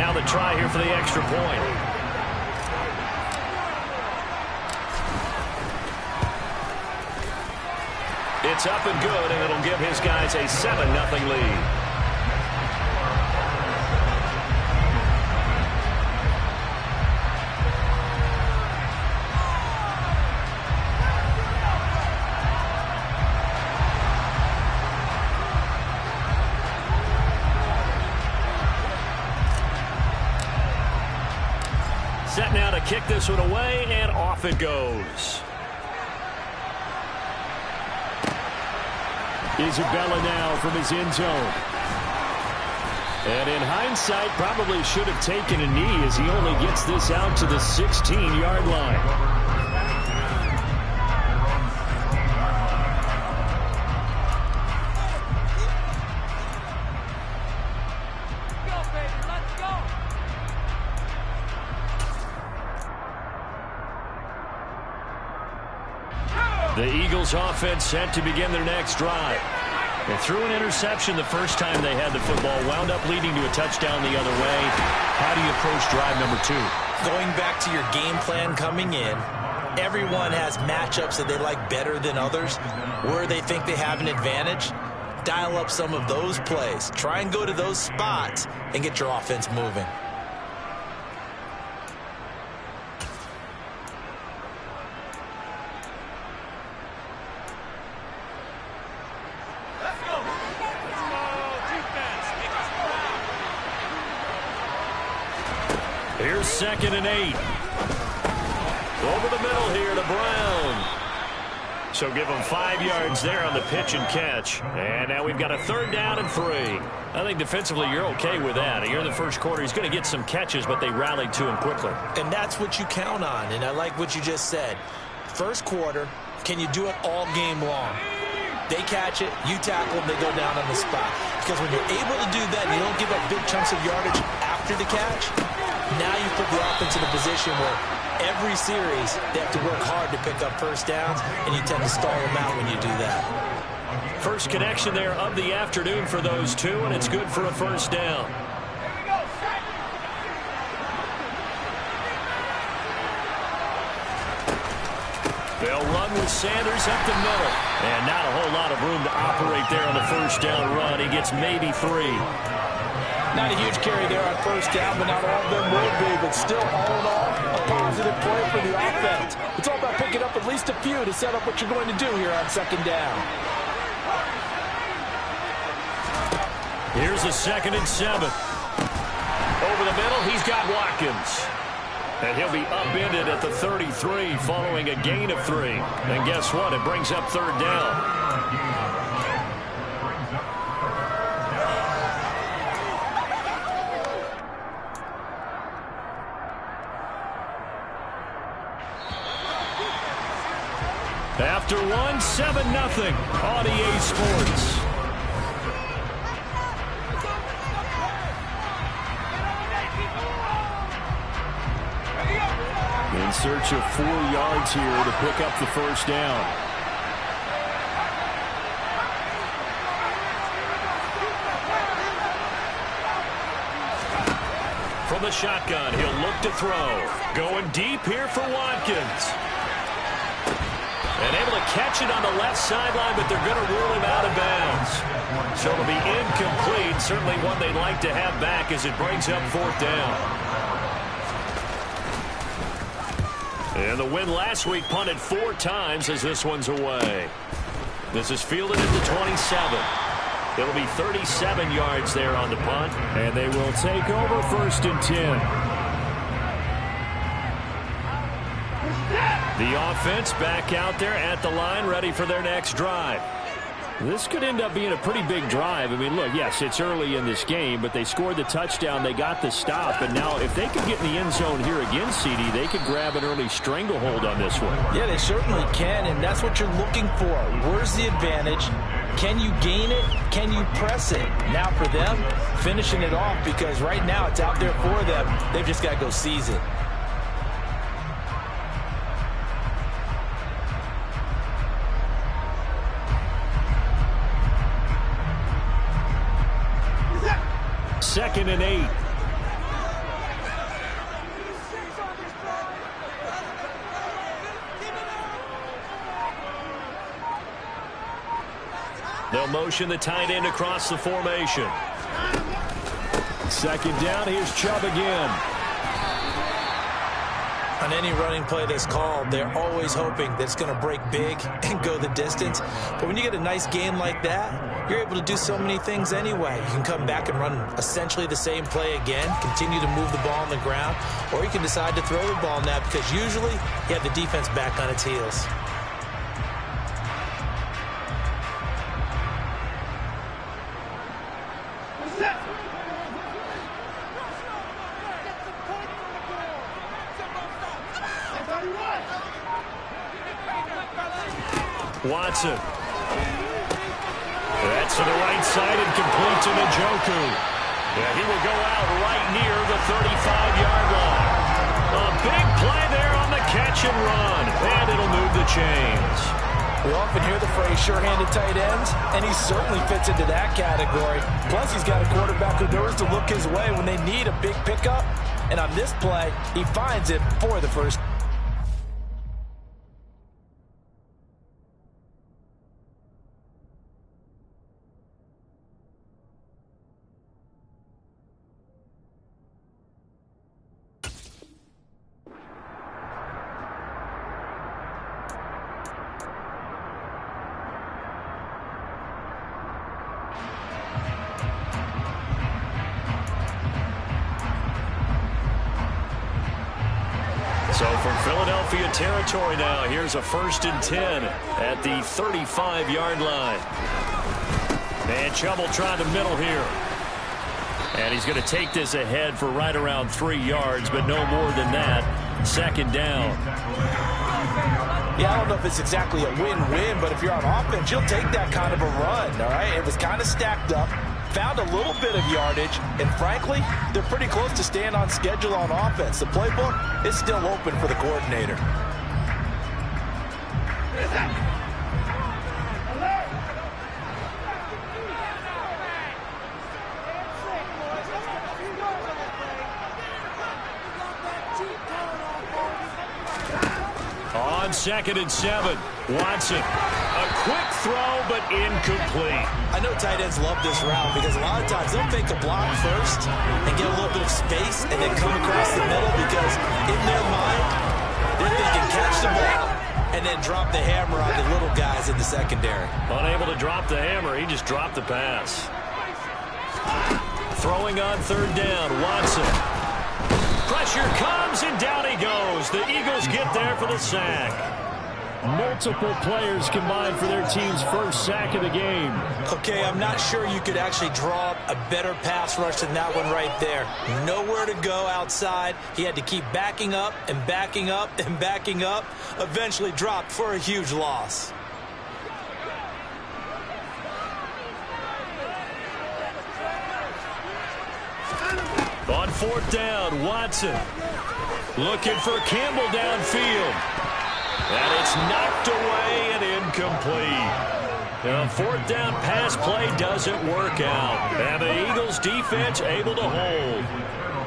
Now the try here for the extra point. It's up and good, and it'll give his guys a 7-0 lead. Set now to kick this one away, and off it goes. Isabella now from his end zone. And in hindsight, probably should have taken a knee as he only gets this out to the 16-yard line. The Eagles offense set to begin their next drive. They threw an interception the first time they had the football, wound up leading to a touchdown the other way. How do you approach drive number 2? Going back to your game plan coming in, everyone has matchups that they like better than others. Where they think they have an advantage, dial up some of those plays. Try and go to those spots and get your offense moving. Here's 2nd and 8. Over the middle here to Brown. So give him 5 yards there on the pitch and catch. And now we've got a 3rd down and 3. I think defensively you're okay with that. Here in the first quarter, he's going to get some catches, but they rallied to him quickly. And that's what you count on, and I like what you just said. First quarter, can you do it all game long? They catch it, you tackle them, they go down on the spot. Because when you're able to do that and you don't give up big chunks of yardage after the catch, now you put the offense in a position where every series they have to work hard to pick up first downs, and you tend to stall them out when you do that. First connection there of the afternoon for those two, and it's good for a first down. They'll run with Sanders up the middle. And not a whole lot of room to operate there on the first down run. He gets maybe 3. Not a huge carry there on first down, but not all of them will be. But still, all in all, a positive play for the offense. It's all about picking up at least a few to set up what you're going to do here on 2nd down. Here's a 2nd and 7. Over the middle, he's got Watkins. And he'll be upended at the 33 following a gain of 3. And guess what? It brings up 3rd down. After 1, 7-0 on EA Sports. In search of 4 yards here to pick up the first down. From the shotgun, he'll look to throw. Going deep here for Watkins. And able to catch it on the left sideline, but they're going to rule him out of bounds. So it'll be incomplete. Certainly one they'd like to have back as it brings up 4th down. And the win last week punted 4 times as this one's away. This is fielded at the 27. It'll be 37 yards there on the punt. And they will take over 1st and 10. The offense back out there at the line, ready for their next drive. This could end up being a pretty big drive. I mean, look, yes, it's early in this game, but they scored the touchdown. They got the stop. And now if they could get in the end zone here again, CD, they could grab an early stranglehold on this one. Yeah, they certainly can, and that's what you're looking for. Where's the advantage? Can you gain it? Can you press it? Now for them, finishing it off, because right now it's out there for them. They've just got to go seize it. Second and 8. They'll motion the tight end across the formation. Second down, here's Chubb again. On any running play that's called, they're always hoping that it's going to break big and go the distance. But when you get a nice game like that, you're able to do so many things anyway. You can come back and run essentially the same play again, continue to move the ball on the ground, or you can decide to throw the ball now because usually you have the defense back on its heels. Watson. That's to the right side and complete to Njoku. Yeah, he will go out right near the 35-yard line. A big play there on the catch and run, and it'll move the chains. We often hear the phrase sure-handed tight ends, and he certainly fits into that category. Plus, he's got a quarterback who knows to look his way when they need a big pickup. And on this play, he finds it for the first. So from Philadelphia territory now, here's a 1st and 10 at the 35-yard line. And Chubb will try the middle here. And he's going to take this ahead for right around 3 yards, but no more than that. 2nd down. Yeah, I don't know if it's exactly a win-win, but if you're on offense, you'll take that kind of a run, all right? It was kind of stacked up, found a little bit of yardage, and frankly, they're pretty close to staying on schedule on offense. The playbook is still open for the coordinator. On 2nd and 7, Watson. A quick throw, but incomplete. I know tight ends love this route because a lot of times they'll fake a block first and get a little bit of space and then come across the middle because in their mind, they're thinking catch the ball and then drop the hammer on the little guys in the secondary. Unable to drop the hammer, he just dropped the pass. Throwing on 3rd down, Watson. Pressure comes, and down he goes. The Eagles get there for the sack. Multiple players combined for their team's first sack of the game. Okay, I'm not sure you could actually draw up a better pass rush than that one right there. Nowhere to go outside. He had to keep backing up and backing up and backing up. Eventually dropped for a huge loss. On 4th down, Watson looking for Campbell downfield. And it's knocked away and incomplete. A 4th down pass play doesn't work out. And the Eagles defense able to hold.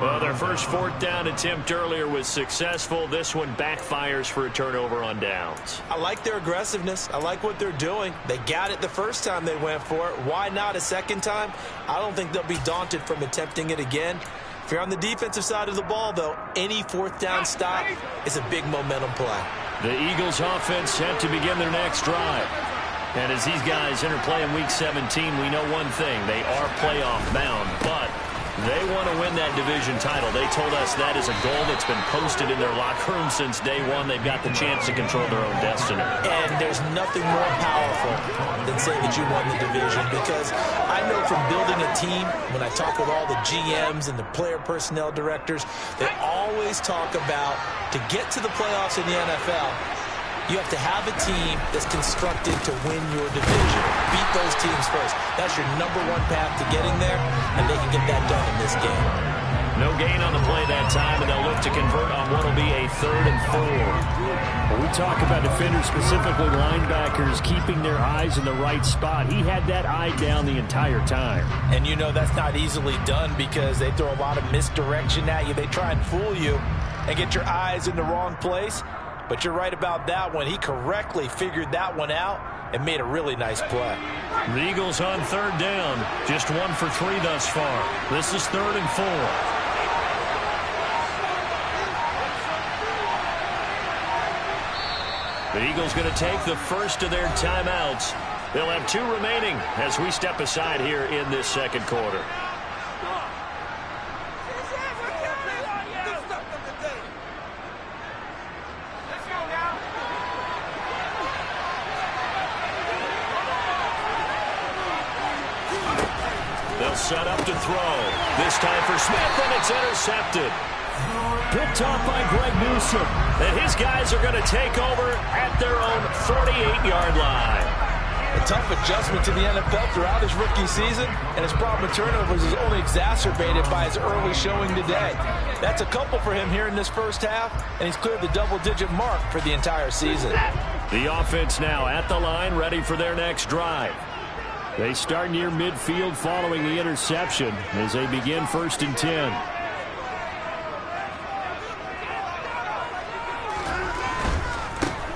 Well, their first 4th down attempt earlier was successful. This one backfires for a turnover on downs. I like their aggressiveness. I like what they're doing. They got it the first time they went for it. Why not a second time? I don't think they'll be daunted from attempting it again. If you're on the defensive side of the ball, though, any 4th down stop is a big momentum play. The Eagles offense set to begin their next drive. And as these guys interplay in Week 17, we know one thing. They are playoff bound, but they want to win that division title. They told us that is a goal that's been posted in their locker room since day one. They've got the chance to control their own destiny. And there's nothing more powerful than saying that you won the division, because I know from building a team, when I talk with all the GMs and the player personnel directors, they always talk about to get to the playoffs in the NFL, you have to have a team that's constructed to win your division. Beat those teams first. That's your #1 path to getting there, and they can get that done in this game. No gain on the play that time, and they'll look to convert on what will be a 3rd and 4. When we talk about defenders, specifically linebackers, keeping their eyes in the right spot, he had that eye down the entire time. And you know that's not easily done because they throw a lot of misdirection at you. They try and fool you and get your eyes in the wrong place. But you're right about that one. He correctly figured that one out and made a really nice play. The Eagles on third down. Just 1 for 3 thus far. This is 3rd and 4. The Eagles going to take the first of their timeouts. They'll have 2 remaining as we step aside here in this second quarter. They'll set up to throw. This time for Smith, and it's intercepted. Picked off by Greg Newsome. And his guys are going to take over at their own 48-yard line. A tough adjustment to the NFL throughout his rookie season, and his problem with turnovers is only exacerbated by his early showing today. That's a couple for him here in this first half, and he's cleared the double-digit mark for the entire season. The offense now at the line, ready for their next drive. They start near midfield following the interception as they begin 1st and 10.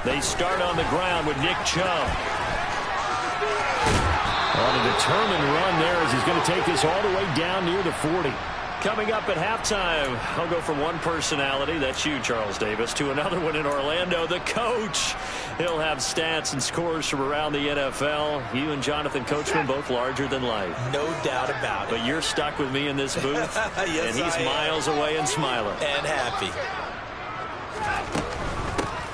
They start on the ground with Nick Chubb. On a determined run there as he's going to take this all the way down near the 40. Coming up at halftime, I'll go from one personality, that's you, Charles Davis, to another one in Orlando, the coach. He'll have stats and scores from around the NFL. You and Jonathan Coachman both larger than life. No doubt about it. But you're stuck with me in this booth, yes, and he's miles away and smiling. And happy.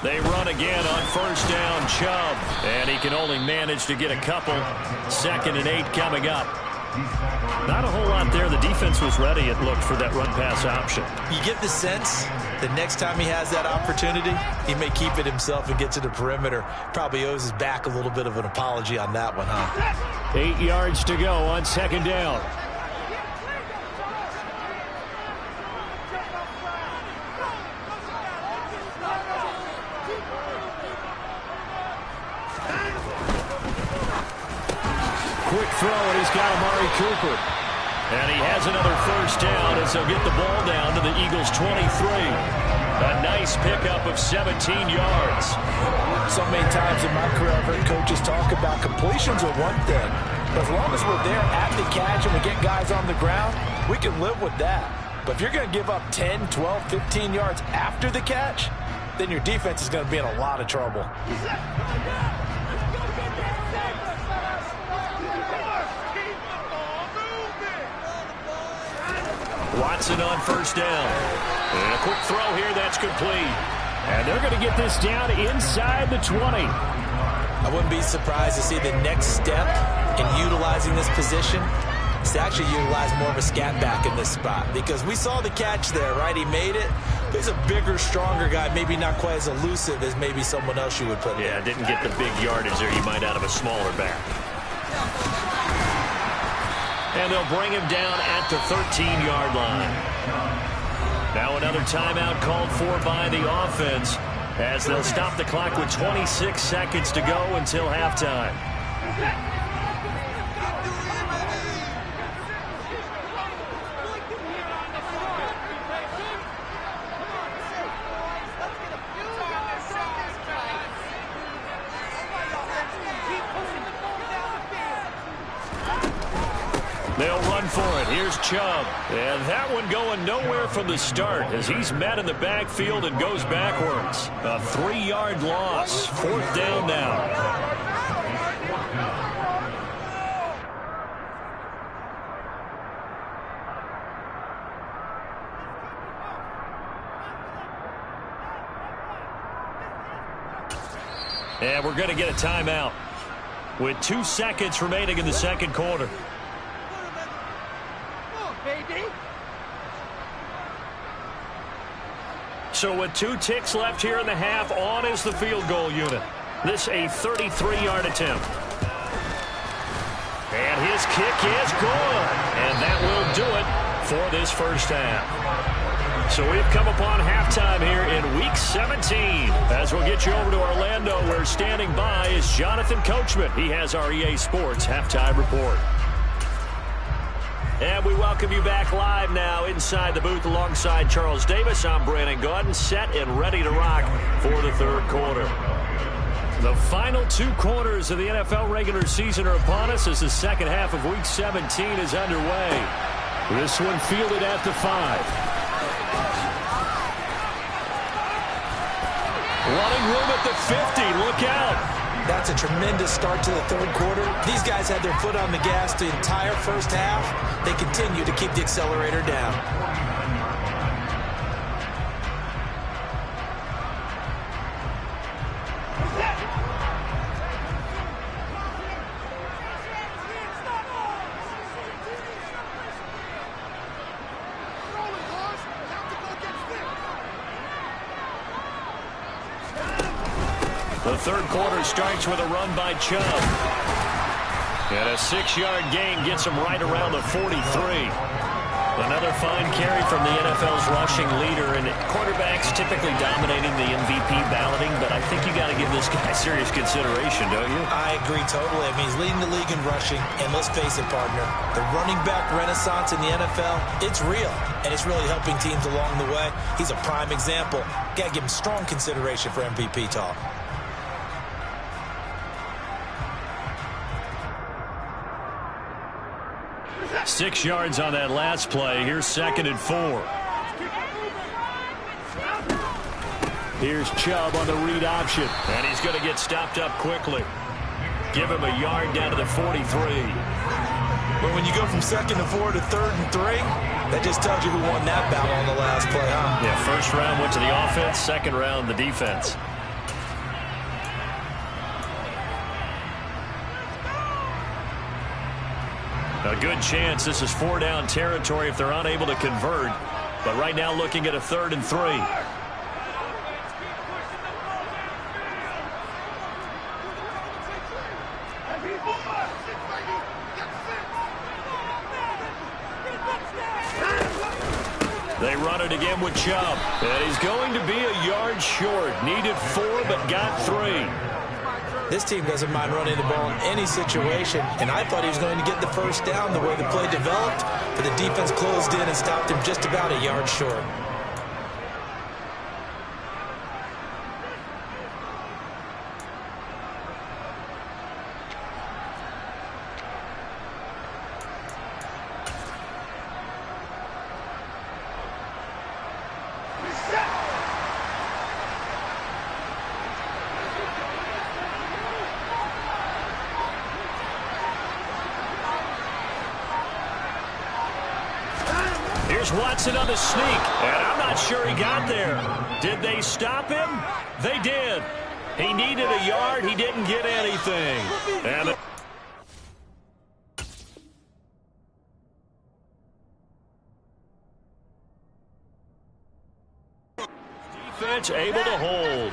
They run again on 1st down, Chubb, and he can only manage to get a couple. 2nd and 8 coming up. Not a whole lot there. The defense was ready, it looked, for that run-pass option. You get the sense that next time he has that opportunity, he may keep it himself and get to the perimeter. Probably owes his back a little bit of an apology on that one, huh? 8 yards to go on 2nd down. Quick throw, and he's got Amari Cooper. And he has another 1st down as they'll get the ball down to the Eagles' 23. A nice pickup of 17 yards. So many times in my career, I've heard coaches talk about completions are one thing. But as long as we're there at the catch and we get guys on the ground, we can live with that. But if you're going to give up 10, 12, 15 yards after the catch, then your defense is going to be in a lot of trouble. Watson on 1st down. And a quick throw here, that's complete. And they're going to get this down inside the 20. I wouldn't be surprised to see the next step in utilizing this position is to actually utilize more of a scat back in this spot. Because we saw the catch there, right? He made it. He's a bigger, stronger guy, maybe not quite as elusive as maybe someone else you would put in. Yeah, didn't get the big yardage there you might out of a smaller back. And they'll bring him down at the 13-yard line. Now another timeout called for by the offense as they'll stop the clock with 26 seconds to go until halftime. They'll run for it. Here's Chubb. And that one going nowhere from the start as he's met in the backfield and goes backwards. A 3-yard loss. 4th down now. And we're going to get a timeout with 2 seconds remaining in the second quarter. So with 2 ticks left here in the half, on is the field goal unit. This a 33-yard attempt. And his kick is good. And that will do it for this first half. So we've come upon halftime here in Week 17. As we'll get you over to Orlando, where standing by is Jonathan Coachman. He has our EA Sports halftime report. And we welcome you back live now inside the booth alongside Charles Davis. I'm Brandon Gaudin, set and ready to rock for the third quarter. The final 2 quarters of the NFL regular season are upon us as the second half of Week 17 is underway. This one fielded at the 5. Running room at the 50. Look out. That's a tremendous start to the third quarter. These guys had their foot on the gas the entire first half. They continue to keep the accelerator down. The third quarter starts with a run by Chubb. And a 6-yard gain gets him right around the 43. Another fine carry from the NFL's rushing leader. And quarterbacks typically dominating the MVP balloting, but I think you got to give this guy serious consideration, don't you? I agree totally. I mean, he's leading the league in rushing. And let's face it, partner, the running back renaissance in the NFL, it's real. And it's really helping teams along the way. He's a prime example. Got to give him strong consideration for MVP talk. Six yards on that last play. Here's 2nd and 4. Here's Chubb on the read option. And he's going to get stopped up quickly. Give him a yard down to the 43. But when you go from 2nd and 4 to 3rd and 3, that just tells you who won that battle on the last play, huh? Yeah, first round went to the offense, second round the defense. A good chance this is 4-down territory if they're unable to convert. But right now looking at a 3rd and 3. They run it again with Chubb. And he's going to be a yard short. Needed 4 but got 3. This team doesn't mind running the ball in any situation, and I thought he was going to get the first down the way the play developed, but the defense closed in and stopped him just about a yard short. Here's Watson on the sneak, and I'm not sure he got there. Did they stop him? They did. He needed a yard. He didn't get anything. And defense able to hold.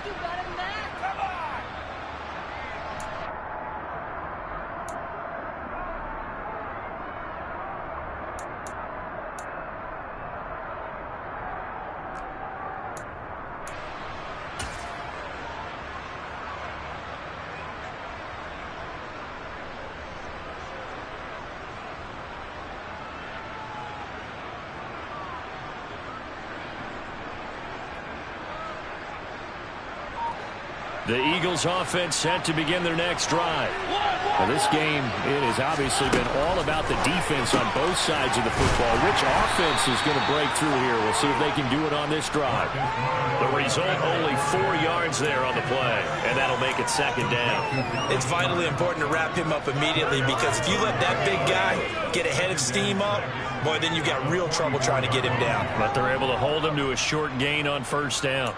The Eagles offense set to begin their next drive. Now this game, it has obviously been all about the defense on both sides of the football. Which offense is going to break through here? We'll see if they can do it on this drive. The result, only 4 yards there on the play, and that'll make it 2nd down. It's vitally important to wrap him up immediately, because if you let that big guy get a head of steam up, boy, then you've got real trouble trying to get him down. But they're able to hold him to a short gain on 1st down.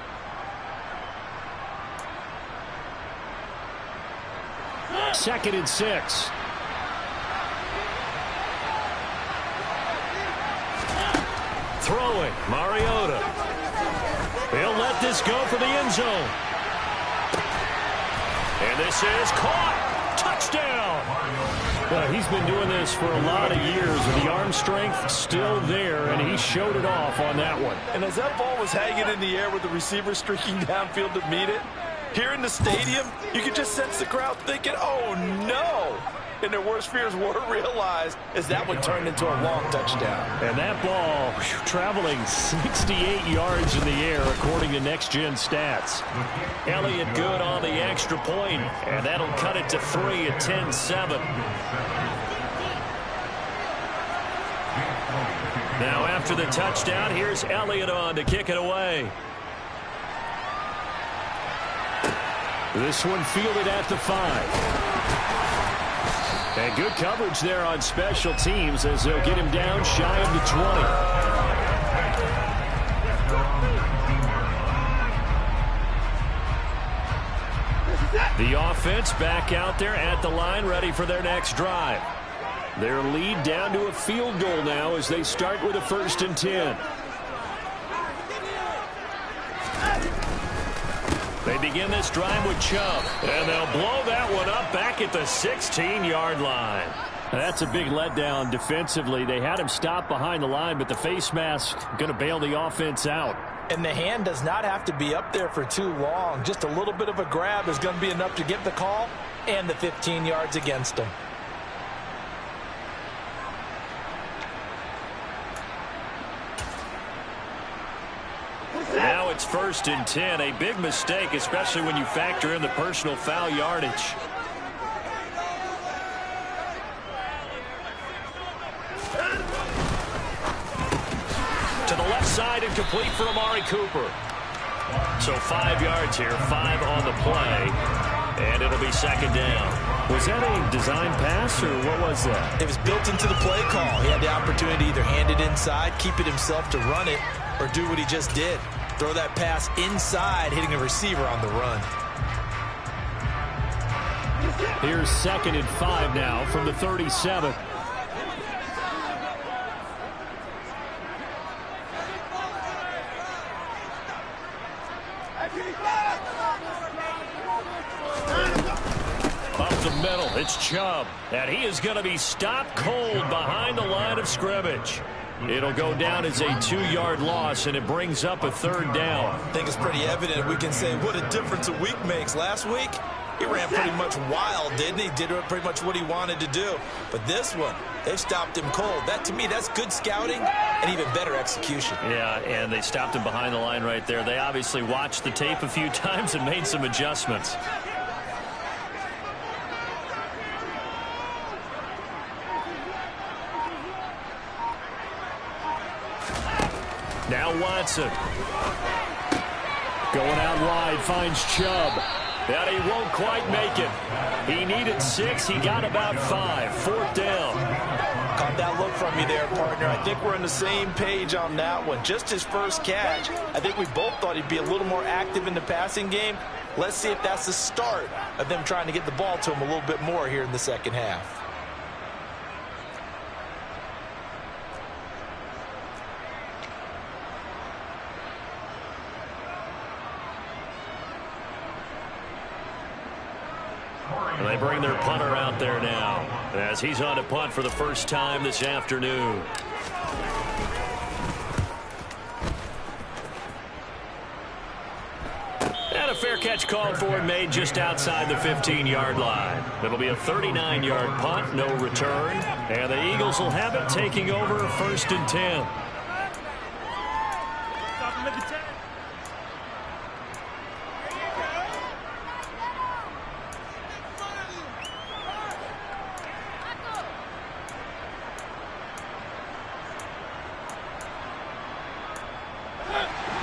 Second and 6. Throwing, Mariota. He'll let this go for the end zone. And this is caught. Touchdown. Well, he's been doing this for a lot of years, and the arm strength still there, and he showed it off on that one. And as that ball was hanging in the air with the receiver streaking downfield to meet it, Here in the stadium, you can just sense the crowd thinking, oh, no. And their worst fears were realized as that one turned into a long touchdown. And that ball traveling 68 yards in the air, according to Next Gen Stats. Elliott good on the extra point, and that'll cut it to 3 at 10-7. Now after the touchdown, here's Elliott on to kick it away. This one fielded at the 5. And good coverage there on special teams as they'll get him down shy of the 20. The offense back out there at the line, ready for their next drive. Their lead down to a field goal now as they start with a 1st and 10. They begin this drive with Chubb, and they'll blow that one up back at the 16-yard line. That's a big letdown defensively. They had him stop behind the line, but the face mask going to bail the offense out. And the hand does not have to be up there for too long. Just a little bit of a grab is going to be enough to get the call and the 15 yards against them. Now it's 1st and 10. A big mistake, especially when you factor in the personal foul yardage. To the left side and complete for Amari Cooper. So 5 yards here, 5 on the play. And it'll be 2nd down. Was that a design pass, or what was that? It was built into the play call. He had the opportunity to either hand it inside, keep it himself to run it, or do what he just did. Throw that pass inside, hitting a receiver on the run. Here's 2nd and 5 now from the 37. Up the middle, it's Chubb. And he is going to be stopped cold behind the line of scrimmage. It'll go down as a 2-yard loss, and it brings up a 3rd down. I think it's pretty evident. We can say what a difference a week makes. Last week, he ran pretty much wild, didn't he? Did pretty much what he wanted to do. But this one, they've stopped him cold. That, to me, that's good scouting and even better execution. Yeah, and they stopped him behind the line right there. They obviously watched the tape a few times and made some adjustments. Now Watson. Going out wide, finds Chubb. And he won't quite make it. He needed 6. He got about 5. 4th down. Caught that look from you there, partner. I think we're on the same page on that one. Just his first catch. I think we both thought he'd be a little more active in the passing game. Let's see if that's the start of them trying to get the ball to him a little bit more here in the second half. And they bring their punter out there now as he's on to punt for the first time this afternoon. And a fair catch called for and made just outside the 15-yard line. It'll be a 39-yard punt, no return. And the Eagles will have it, taking over 1st and 10.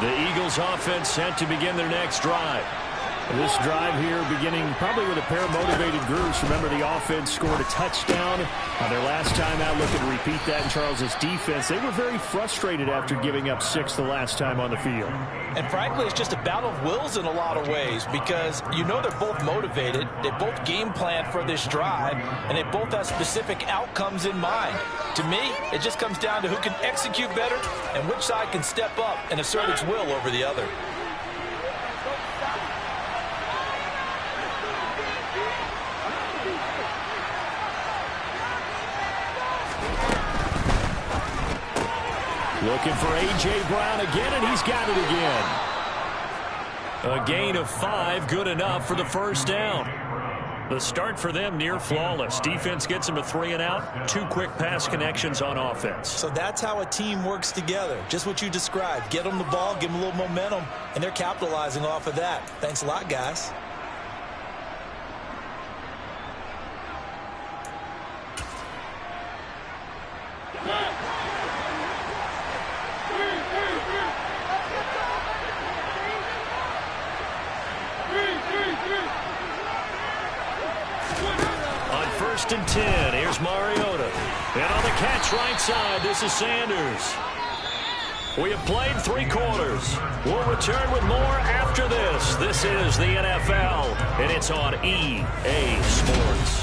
The Eagles offense set to begin their next drive. This drive here beginning probably with a pair of motivated groups. Remember, the offense scored a touchdown on their last time out. Looking to repeat that in Charles's defense. They were very frustrated after giving up 6 the last time on the field. And frankly, it's just a battle of wills in a lot of ways because you know they're both motivated. They both game plan for this drive, and they both have specific outcomes in mind. To me, it just comes down to who can execute better and which side can step up and assert its will over the other. Looking for A.J. Brown again, and he's got it again. A gain of 5, good enough for the first down. The start for them near flawless. Defense gets them a 3 and out. 2 quick pass connections on offense. So that's how a team works together. Just what you described. Get them the ball, give them a little momentum, and they're capitalizing off of that. Thanks a lot, guys. On 1st and 10, here's Mariota. And on the catch right side, this is Sanders. We have played 3 quarters. We'll return with more after this. This is the NFL, and it's on EA Sports.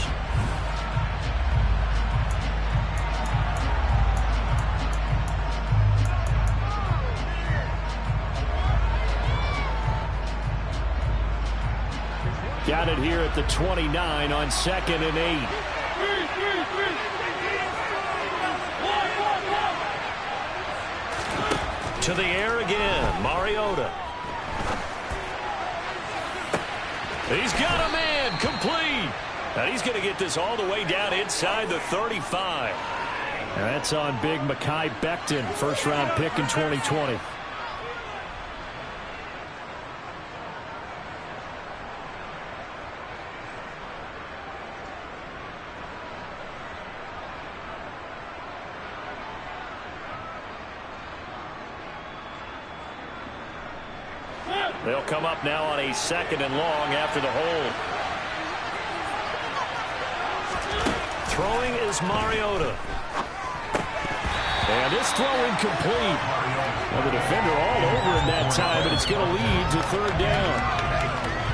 Got it here at the 29 on 2nd and 8. To the air again, Mariota. He's got a man, complete. And he's going to get this all the way down inside the 35. And that's on big Mekhi Becton, first-round pick in 2020. They'll come up now on a 2nd and long after the hold. Throwing is Mariota. And this throw incomplete. Well, the defender all over him that time, but it's going to lead to 3rd down.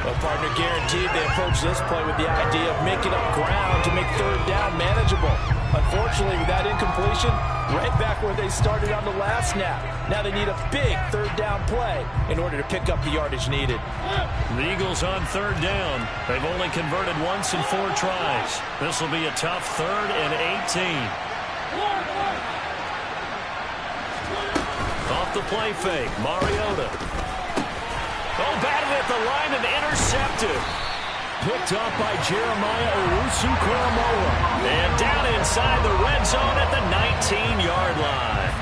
Well, partner, guaranteed they approach this play with the idea of making up ground to make 3rd down manageable. Unfortunately, with that incompletion, right back where they started on the last snap. Now they need a big 3rd down play in order to pick up the yardage needed. The Eagles on 3rd down. They've only converted once in 4 tries. This will be a tough 3rd and 18. Off the play fake, Mariota. Oh, batted at the line and intercepted. Picked up by Jeremiah Owusu-Koramoah. And down inside the red zone at the 19-yard line.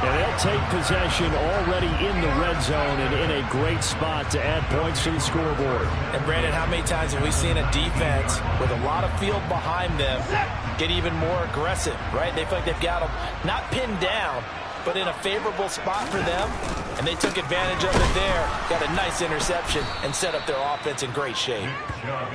And they'll take possession already in the red zone and in a great spot to add points to the scoreboard. And, Brandon, how many times have we seen a defense with a lot of field behind them get even more aggressive, right? They feel like they've got them not pinned down, but in a favorable spot for them, and they took advantage of it there, got a nice interception, and set up their offense in great shape.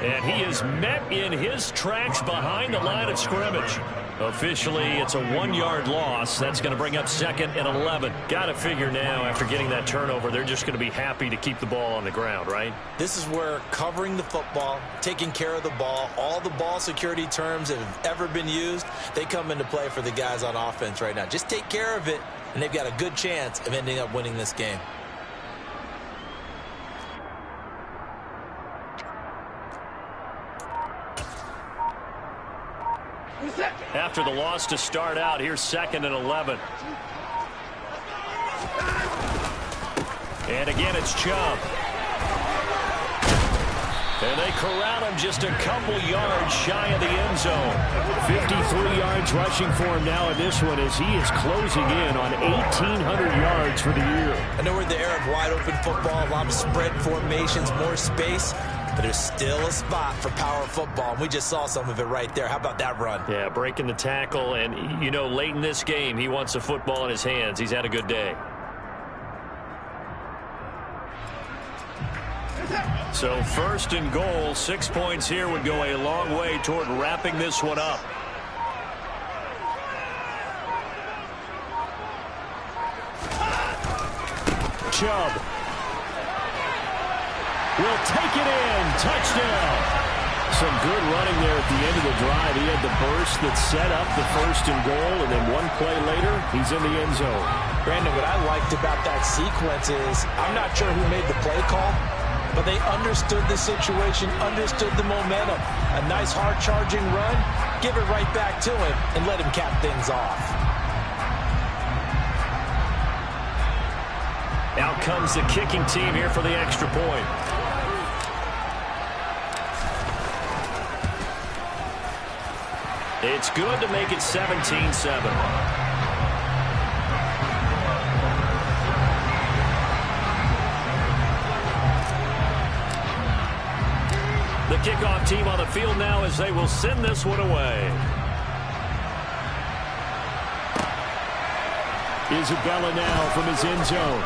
And he is met in his tracks behind the line of scrimmage. Officially, it's a 1-yard loss. That's going to bring up 2nd and 11. Got to figure now, after getting that turnover, they're just going to be happy to keep the ball on the ground, right? This is where covering the football, taking care of the ball, all the ball security terms that have ever been used, they come into play for the guys on offense right now. Just take care of it, and they've got a good chance of ending up winning this game. After the loss to start out, here's 2nd and 11. And again, it's Chubb. And they corral him just a couple yards shy of the end zone. 53 yards rushing for him now in this one as he is closing in on 1,800 yards for the year. I know we're in the era of wide-open football, a lot of spread formations, more space, but there's still a spot for power football. We just saw some of it right there. How about that run? Yeah, breaking the tackle, and, you know, late in this game, he wants the football in his hands. He's had a good day. So 1st and goal, 6 points here would go a long way toward wrapping this one up. Chubb will take it in. Touchdown. Some good running there at the end of the drive. He had the burst that set up the 1st and goal, and then one play later, he's in the end zone. Brandon, what I liked about that sequence is I'm not sure who made the play call, but they understood the situation, understood the momentum. A nice hard-charging run, give it right back to him, and let him cap things off. Out comes the kicking team here for the extra point. It's good to make it 17-7. The kickoff team on the field now as they will send this one away. Isabella now from his end zone.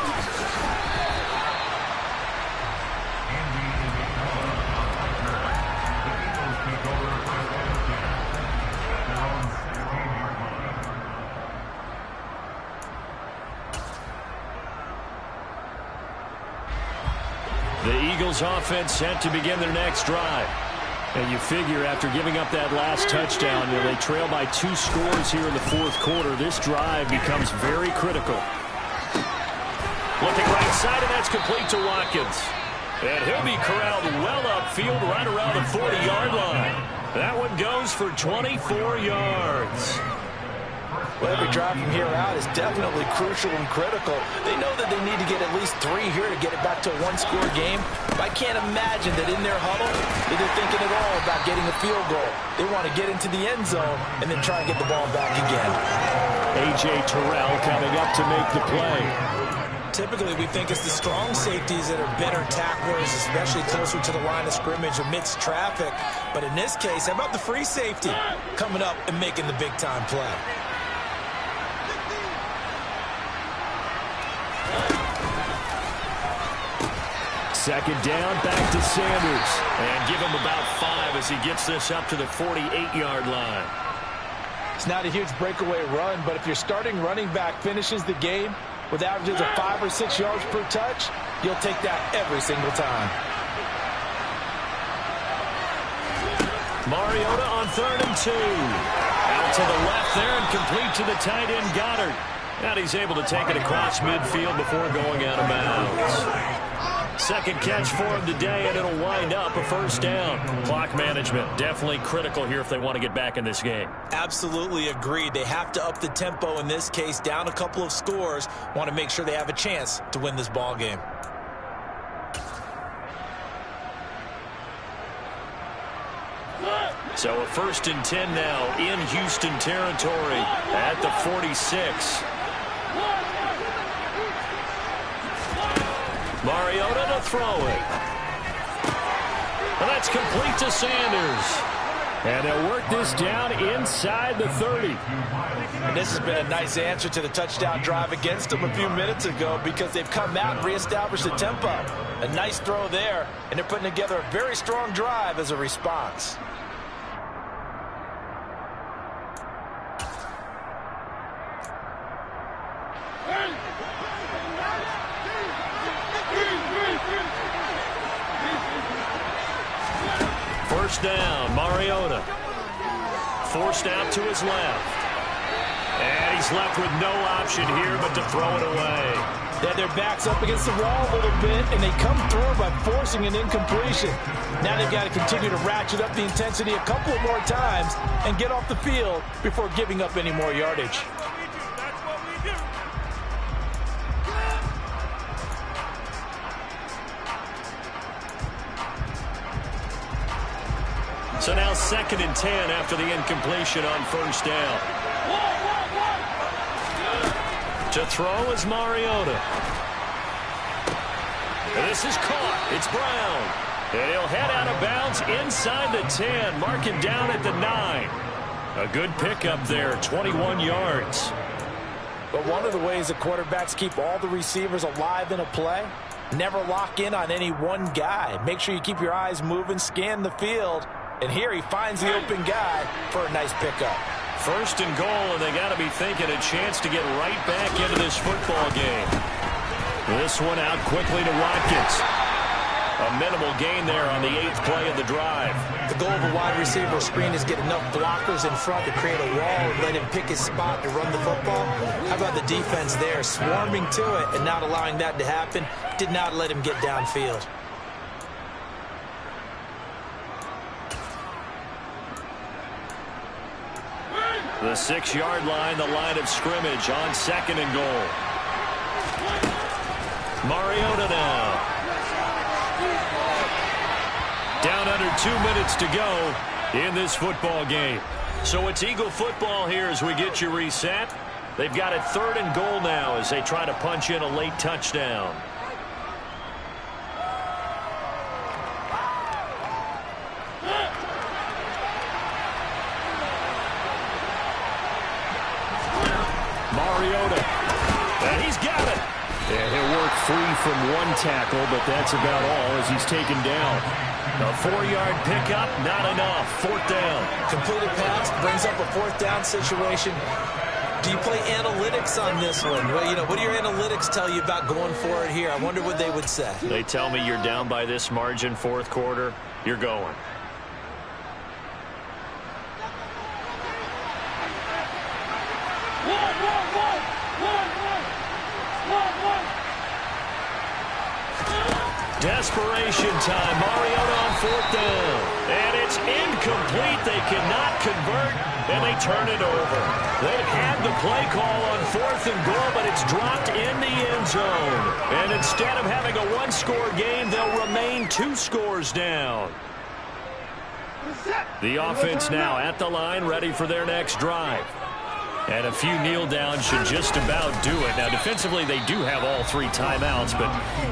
The Eagles offense set to begin their next drive. And you figure after giving up that last touchdown, they trail by 2 scores here in the fourth quarter. This drive becomes very critical. Looking right side, and that's complete to Watkins. And he'll be corralled well upfield right around the 40-yard line. That one goes for 24 yards. Well, every drive from here out is definitely crucial and critical. They know that they need to get at least 3 here to get it back to a 1-score game. But I can't imagine that in their huddle that they're thinking at all about getting a field goal. They want to get into the end zone and then try and get the ball back again. A.J. Terrell coming up to make the play. Typically, we think it's the strong safeties that are better tacklers, especially closer to the line of scrimmage amidst traffic. But in this case, how about the free safety coming up and making the big-time play? Second down, back to Sanders. And give him about 5 as he gets this up to the 48-yard line. It's not a huge breakaway run, but if your starting running back finishes the game with averages of 5 or 6 yards per touch, you'll take that every single time. Mariota on 3rd and 2. Out to the left there and complete to the tight end Goddard. And he's able to take it across midfield before going out of bounds. Second catch for him today, and it'll wind up a first down. Clock management definitely critical here if they want to get back in this game. Absolutely agreed. They have to up the tempo in this case, down a couple of scores. Want to make sure they have a chance to win this ball game. So a 1st and 10 now in Houston territory at the 46. Mariota to throw it. And that's complete to Sanders. And they'll work this down inside the 30. And this has been a nice answer to the touchdown drive against them a few minutes ago because they've come out and reestablished the tempo. A nice throw there, and they're putting together a very strong drive as a response. First down, Mariota. Forced out to his left. And he's left with no option here but to throw it away. Yeah, their back's up against the wall a little bit, and they come through by forcing an incompletion. Now they've got to continue to ratchet up the intensity a couple of more times and get off the field before giving up any more yardage. So now 2nd and 10 after the incompletion on first down. To throw is Mariota. And this is caught. It's Brown. And he'll head out of bounds inside the 10. Mark him down at the 9. A good pickup there, 21 yards. But one of the ways that quarterbacks keep all the receivers alive in a play, never lock in on any one guy. Make sure you keep your eyes moving, scan the field. And here he finds the open guy for a nice pickup. 1st and goal, and they got to be thinking a chance to get right back into this football game. This one out quickly to Watkins. A minimal gain there on the 8th play of the drive. The goal of a wide receiver screen is get enough blockers in front to create a wall and let him pick his spot to run the football. How about the defense there, swarming to it and not allowing that to happen? Did not let him get downfield. The 6-yard line, the line of scrimmage on 2nd and goal. Mariota now. Down under 2 minutes to go in this football game. So it's Eagle football here as we get you reset. They've got it 3rd and goal now as they try to punch in a late touchdown. Mariota. And he's got it. And he'll work free from one tackle, but that's about all as he's taken down. A 4-yard pickup, not enough. 4th down. Completed pass brings up a 4th down situation. Do you play analytics on this one? Well, you know, what do your analytics tell you about going for it here? I wonder what they would say. They tell me you're down by this margin 4th quarter, you're going. Desperation time. Mariota on 4th down. And it's incomplete. They cannot convert, and they turn it over. They've had the play call on 4th and goal, but it's dropped in the end zone. And instead of having a 1-score game, they'll remain 2 scores down. The offense now at the line, ready for their next drive. And a few kneel downs should just about do it. Now, defensively, they do have all 3 timeouts, but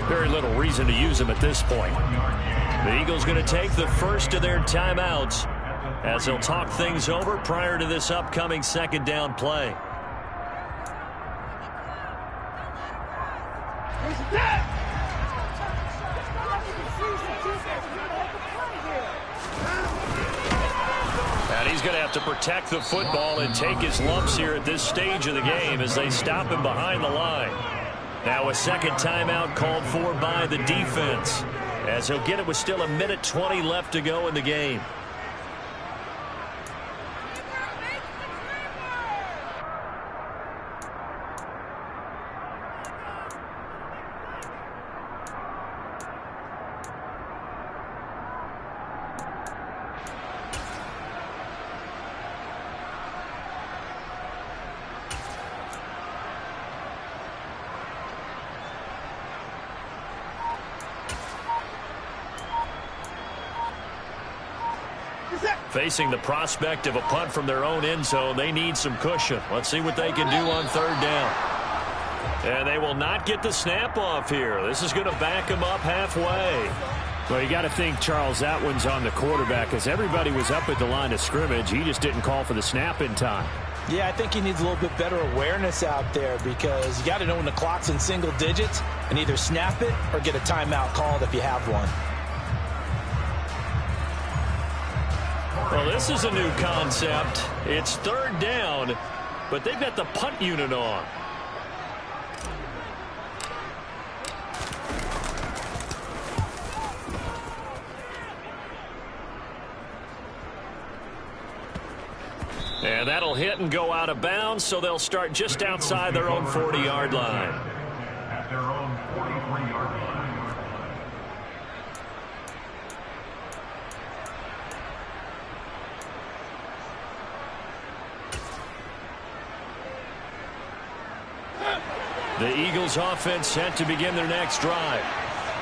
very little reason to use them at this point. The Eagles going to take the first of their timeouts as they'll talk things over prior to this upcoming 2nd down play. And he's going to have to protect the football and take his lumps here at this stage of the game as they stop him behind the line. Now a 2nd timeout called for by the defense as he'll get it with still 1:20 left to go in the game. Facing the prospect of a punt from their own end zone, they need some cushion. Let's see what they can do on 3rd down. And they will not get the snap off here. This is going to back them up halfway. Well, you got to think, Charles, that one's on the quarterback as everybody was up at the line of scrimmage. He just didn't call for the snap in time. Yeah, I think he needs a little bit better awareness out there because you got to know when the clock's in single digits and either snap it or get a timeout called if you have one. Well, this is a new concept. It's 3rd down, but they've got the punt unit on. And that'll hit and go out of bounds, so they'll start just outside their own 40-yard line. At their own 43-yard line. The Eagles offense set to begin their next drive.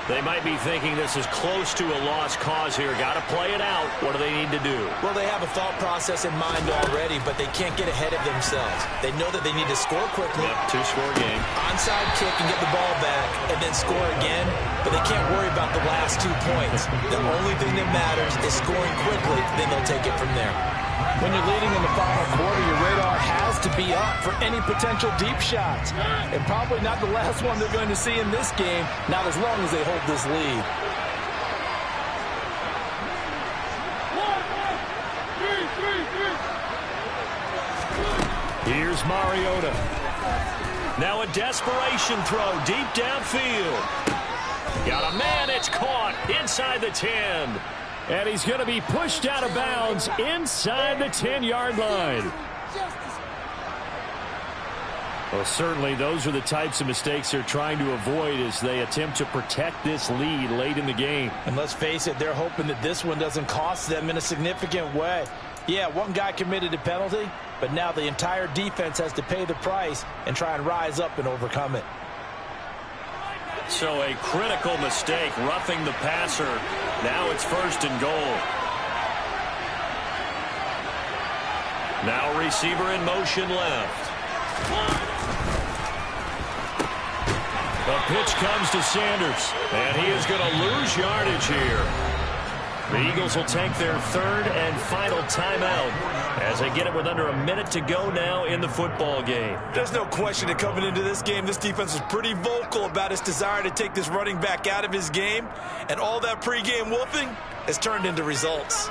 They might be thinking this is close to a lost cause here. Got to play it out. What do they need to do? Well, they have a thought process in mind already, but they can't get ahead of themselves. They know that they need to score quickly. Yep, 2-score game. Onside kick and get the ball back and then score again, but they can't worry about the last 2 points. The only thing that matters is scoring quickly, then they'll take it from there. When you're leading in the final quarter, your radar has to be up for any potential deep shots. And probably not the last one they're going to see in this game, not as long as they hold this lead. Here's Mariota. Now a desperation throw deep downfield. Got a man, it's caught inside the 10. And he's going to be pushed out of bounds inside the 10-yard line. Well, certainly those are the types of mistakes they're trying to avoid as they attempt to protect this lead late in the game. And let's face it, they're hoping that this one doesn't cost them in a significant way. Yeah, one guy committed a penalty, but now the entire defense has to pay the price and try and rise up and overcome it. So a critical mistake, roughing the passer. Now it's 1st and goal. Now receiver in motion left. The pitch comes to Sanders, and he is going to lose yardage here. The Eagles will take their 3rd and final timeout as they get it with under a minute to go now in the football game. There's no question that coming into this game, this defense was pretty vocal about its desire to take this running back out of his game, and all that pregame wolfing has turned into results.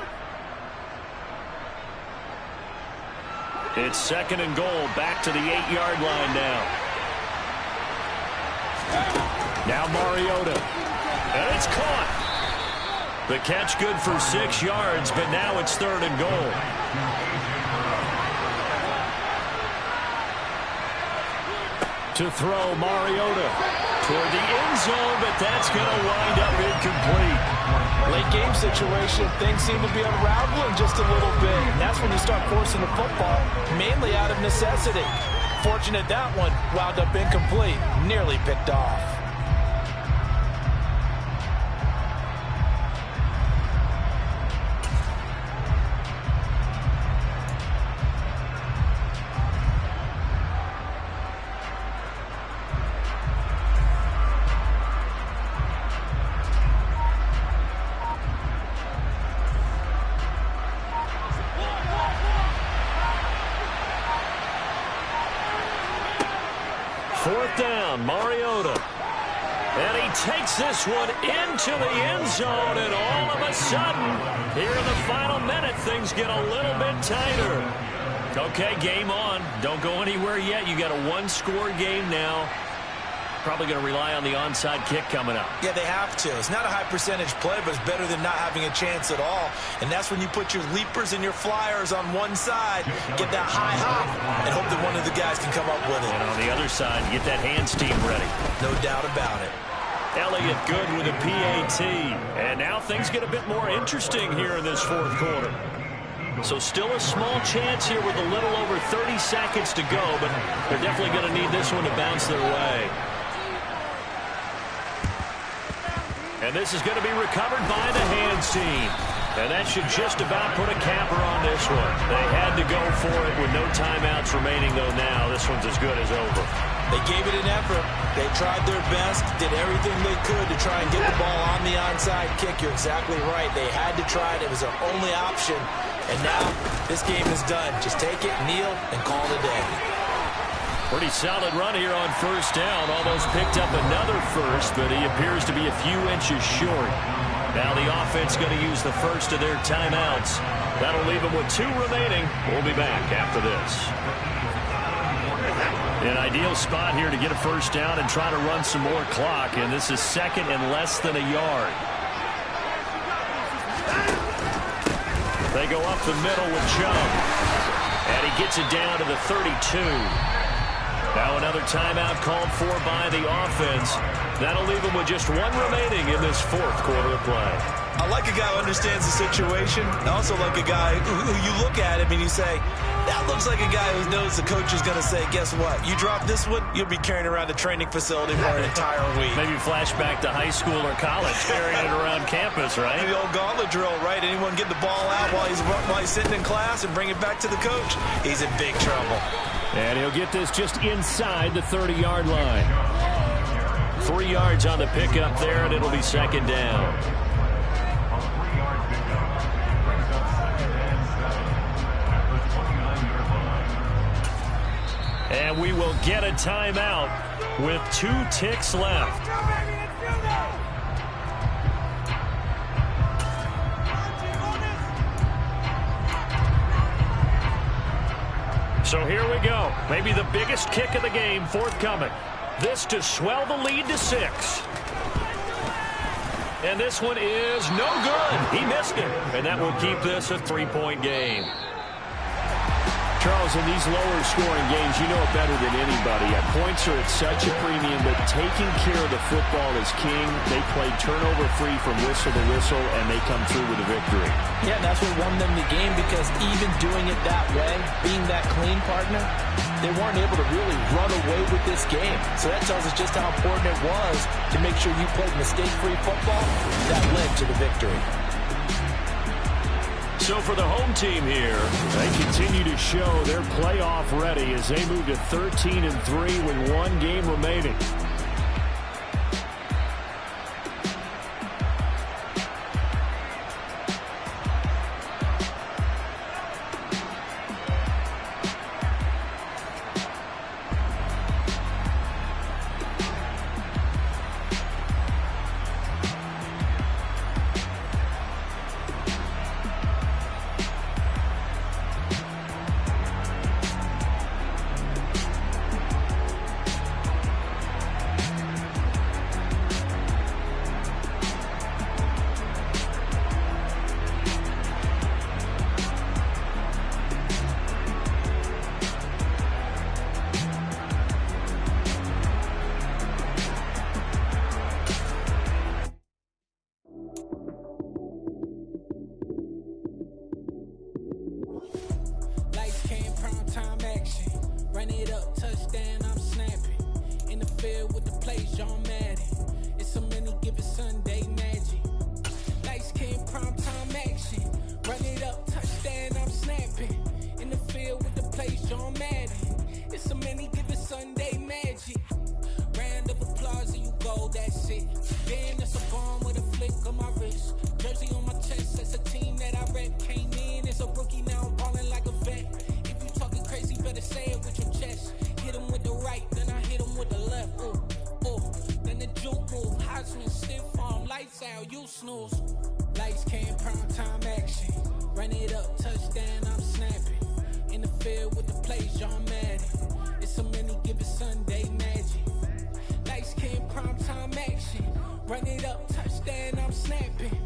It's 2nd and goal, back to the 8-yard line now. Now Mariota, and it's caught. The catch good for 6 yards, but now it's 3rd and goal. To throw, Mariota toward the end zone, but that's going to wind up incomplete. Late game situation, things seem to be unraveling just a little bit. And that's when you start forcing the football, mainly out of necessity. Fortunate that one wound up incomplete, nearly picked off. Mariota, and he takes this one into the end zone, and all of a sudden, here in the final minute, things get a little bit tighter. Okay, game on. Don't go anywhere yet. You got a 1-score game now. Probably going to rely on the onside kick coming up. Yeah, they have to. It's not a high percentage play, but it's better than not having a chance at all. And that's when you put your leapers and your flyers on one side, get that high hop, and hope that one of the guys can come up with it. And on the other side, get that hands team ready. No doubt about it. Elliott good with a PAT. And now things get a bit more interesting here in this 4th quarter. So still a small chance here with a little over 30 seconds to go, but they're definitely going to need this one to bounce their way. And this is going to be recovered by the hands team. And that should just about put a capper on this one. They had to go for it with no timeouts remaining, though now this one's as good as over. They gave it an effort. They tried their best, did everything they could to try and get the ball on the onside kick. You're exactly right. They had to try it. It was their only option. And now this game is done. Just take it, kneel, and call it a day. Pretty solid run here on 1st down. Almost picked up another first, but he appears to be a few inches short. Now the offense going to use the first of their timeouts. That'll leave them with 2 remaining. We'll be back after this. An ideal spot here to get a 1st down and try to run some more clock, and this is 2nd and less than a yard. They go up the middle with Chubb, and he gets it down to the 32. Now another timeout called for by the offense. That'll leave them with just 1 remaining in this 4th quarter of play. I like a guy who understands the situation. I also like a guy who you look at him and you say, that looks like a guy who knows the coach is going to say, guess what? You drop this one, you'll be carrying around the training facility for an entire week. Maybe flashback to high school or college, carrying it around campus, right? The old gauntlet drill, right? Anyone get the ball out while he's sitting in class and bring it back to the coach? He's in big trouble. And he'll get this just inside the 30-yard line. 3 yards on the pickup there, and it'll be 2nd down. And we will get a timeout with 2 ticks left. So here we go. Maybe the biggest kick of the game forthcoming. This to swell the lead to 6. And this one is no good. He missed it. And that will keep this a 3-point game. Charles, in these lower scoring games, you know it better than anybody. Points are at such a premium, but taking care of the football is king. They played turnover free from whistle to whistle, and they come through with a victory. Yeah, that's what won them the game, because even doing it that way, being that clean partner, they weren't able to really run away with this game. So that tells us just how important it was to make sure you played mistake-free football. That led to the victory. So for the home team here, they continue to show they're playoff ready as they move to 13-3 with one game remaining. Run it up, touchdown, I'm snapping. In the field with the plays, John Madden. It's so many, give it Sunday magic. Lights came, prime time action. Run it up, touchdown, I'm snapping. In the field with the plays, John Madden. It's so many, give it Sunday magic. Round of applause and you go, that's it. Damn, that's a bomb with a flick on my wrist. Jersey on my chest, that's a team that I rep. Came in, it's a rookie, now I'm balling like a vet. If you talking crazy, better say it with your chest. Hit him with the right, then I hit him with the left. Ooh, ooh, then the juke move. Heisman, stiff arm, lights out, you snooze. Lights came, prime time action. Run it up, touchdown, I'm snapping. In the field with the plays, John Madden. It's so many, give it Sunday magic. Lights came, prime time action. Run it up, touchdown, I'm snapping.